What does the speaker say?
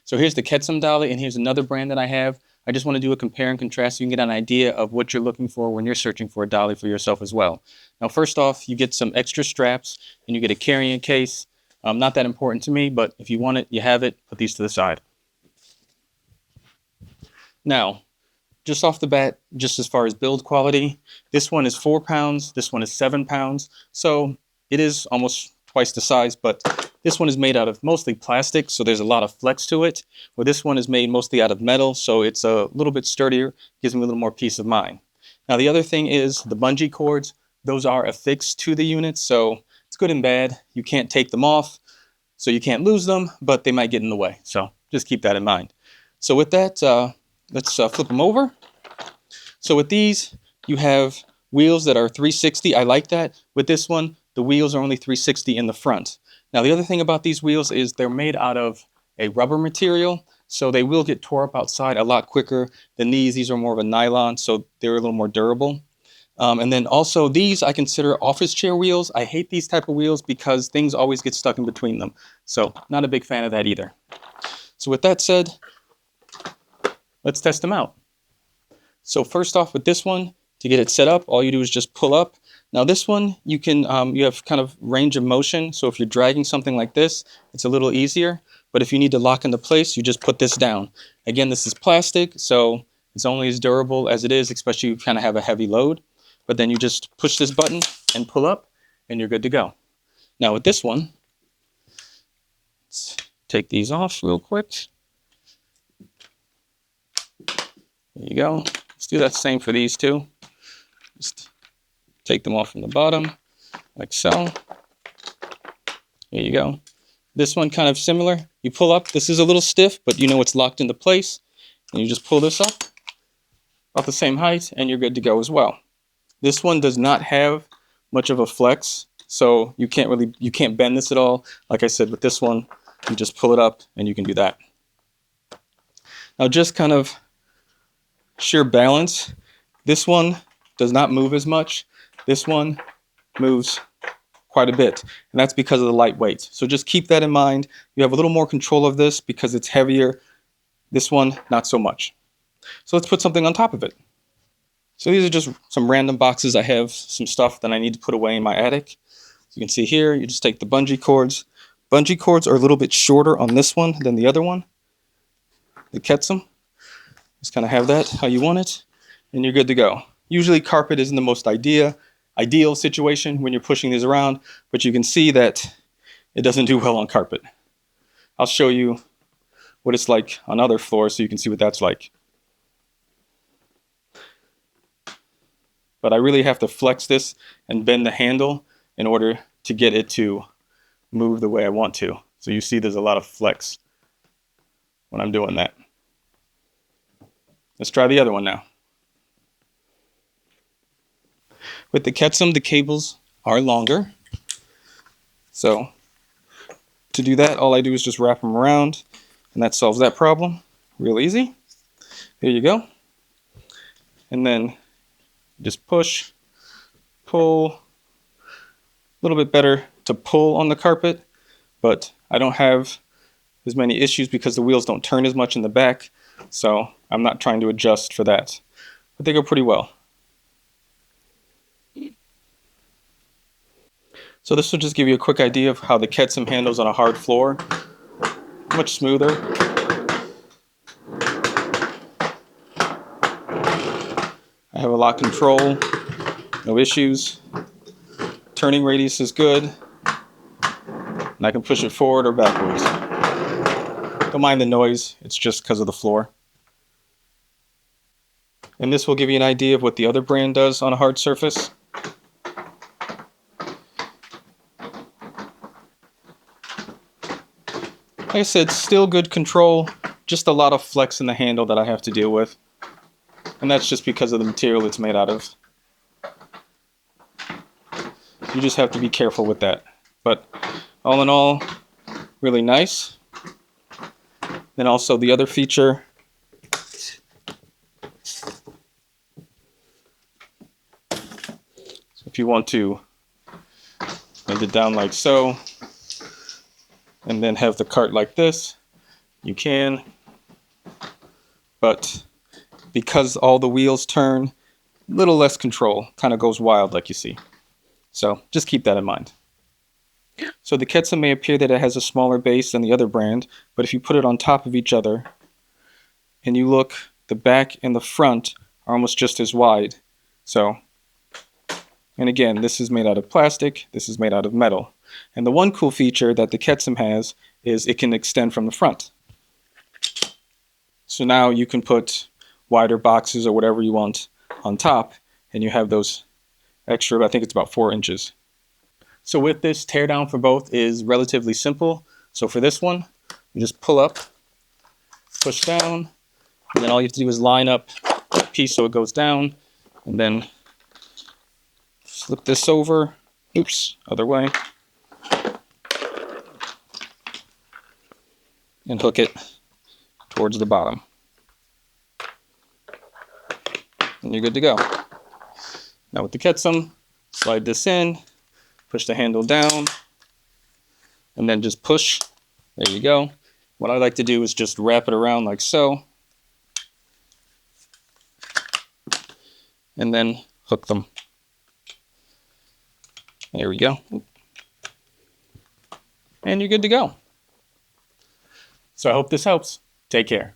So here's the KEDSUM Dolly, and here's another brand that I have. I just want to do a compare and contrast so you can get an idea of what you're looking for when you're searching for a dolly for yourself as well. Now, first off, you get some extra straps and you get a carrying case. Not that important to me, but if you want it, you have it. Put these to the side. Now, just off the bat, just as far as build quality, this one is 4 pounds, this one is 7 pounds. So it is almost twice the size, but this one is made out of mostly plastic, so there's a lot of flex to it. Where this one is made mostly out of metal, so it's a little bit sturdier, gives me a little more peace of mind. Now the other thing is the bungee cords. Those are affixed to the unit, so it's good and bad. You can't take them off, so you can't lose them, but they might get in the way. So just keep that in mind. So with that, let's flip them over. So with these, you have wheels that are 360. I like that. With this one, the wheels are only 360 in the front. Now, the other thing about these wheels is they're made out of a rubber material, so they will get tore up outside a lot quicker than these. These are more of a nylon, so they're a little more durable. And then also these I consider office chair wheels. I hate these type of wheels because things always get stuck in between them. So not a big fan of that either. So with that said, let's test them out. So first off with this one, to get it set up, all you do is just pull up. Now this one, you can you have kind of range of motion. So if you're dragging something like this, it's a little easier. But if you need to lock into place, you just put this down. Again, this is plastic, so it's only as durable as it is, especially if you kind of have a heavy load. But then you just push this button and pull up, and you're good to go. Now with this one, let's take these off real quick. There you go. Let's do that same for these two. Just take them off from the bottom, like so. There you go. This one kind of similar. You pull up. This is a little stiff, but you know it's locked into place. And you just pull this up, about the same height, and you're good to go as well. This one does not have much of a flex, so you can't bend this at all. Like I said, with this one, you just pull it up, and you can do that. Now, just kind of sheer balance. This one does not move as much. This one moves quite a bit, and that's because of the lightweight. So just keep that in mind. You have a little more control of this because it's heavier. This one, not so much. So let's put something on top of it. So these are just some random boxes. I have some stuff that I need to put away in my attic. So you can see here, you just take the bungee cords. Bungee cords are a little bit shorter on this one than the other one, the KEDSUM. Just kind of have that how you want it, and you're good to go. Usually carpet isn't the most ideal situation when you're pushing these around, but you can see that it doesn't do well on carpet. I'll show you what it's like on other floors so you can see what that's like. But I really have to flex this and bend the handle in order to get it to move the way I want to. So you see there's a lot of flex when I'm doing that. Let's try the other one now. With the KEDSUM, the cables are longer. So to do that, all I do is just wrap them around, and that solves that problem. Real easy. There you go. And then just push, pull. A little bit better to pull on the carpet, but I don't have as many issues because the wheels don't turn as much in the back. So I'm not trying to adjust for that, but they go pretty well. So this will just give you a quick idea of how the KEDSUM handles on a hard floor. Much smoother. I have a lot of control, no issues. Turning radius is good, and I can push it forward or backwards. Don't mind the noise, it's just because of the floor. And this will give you an idea of what the other brand does on a hard surface. Like I said, still good control, just a lot of flex in the handle that I have to deal with. And that's just because of the material it's made out of. You just have to be careful with that. But all in all, really nice. Then also the other feature, so if you want to bend it down like so, and then have the cart like this, you can, but because all the wheels turn, a little less control, kind of goes wild like you see. So just keep that in mind. So the KEDSUM may appear that it has a smaller base than the other brand, but if you put it on top of each other and you look, the back and the front are almost just as wide. So, and again, this is made out of plastic, this is made out of metal. And the one cool feature that the KEDSUM has is it can extend from the front. So now you can put wider boxes or whatever you want on top, and you have those extra, I think it's about 4 inches. So with this, teardown for both is relatively simple. So for this one, you just pull up, push down, and then all you have to do is line up that piece so it goes down, and then flip this over, oops, other way, and hook it towards the bottom. And you're good to go. Now with the KEDSUM, slide this in, push the handle down, and then just push. There you go. What I like to do is just wrap it around like so, and then hook them. There we go. And you're good to go. So I hope this helps. Take care.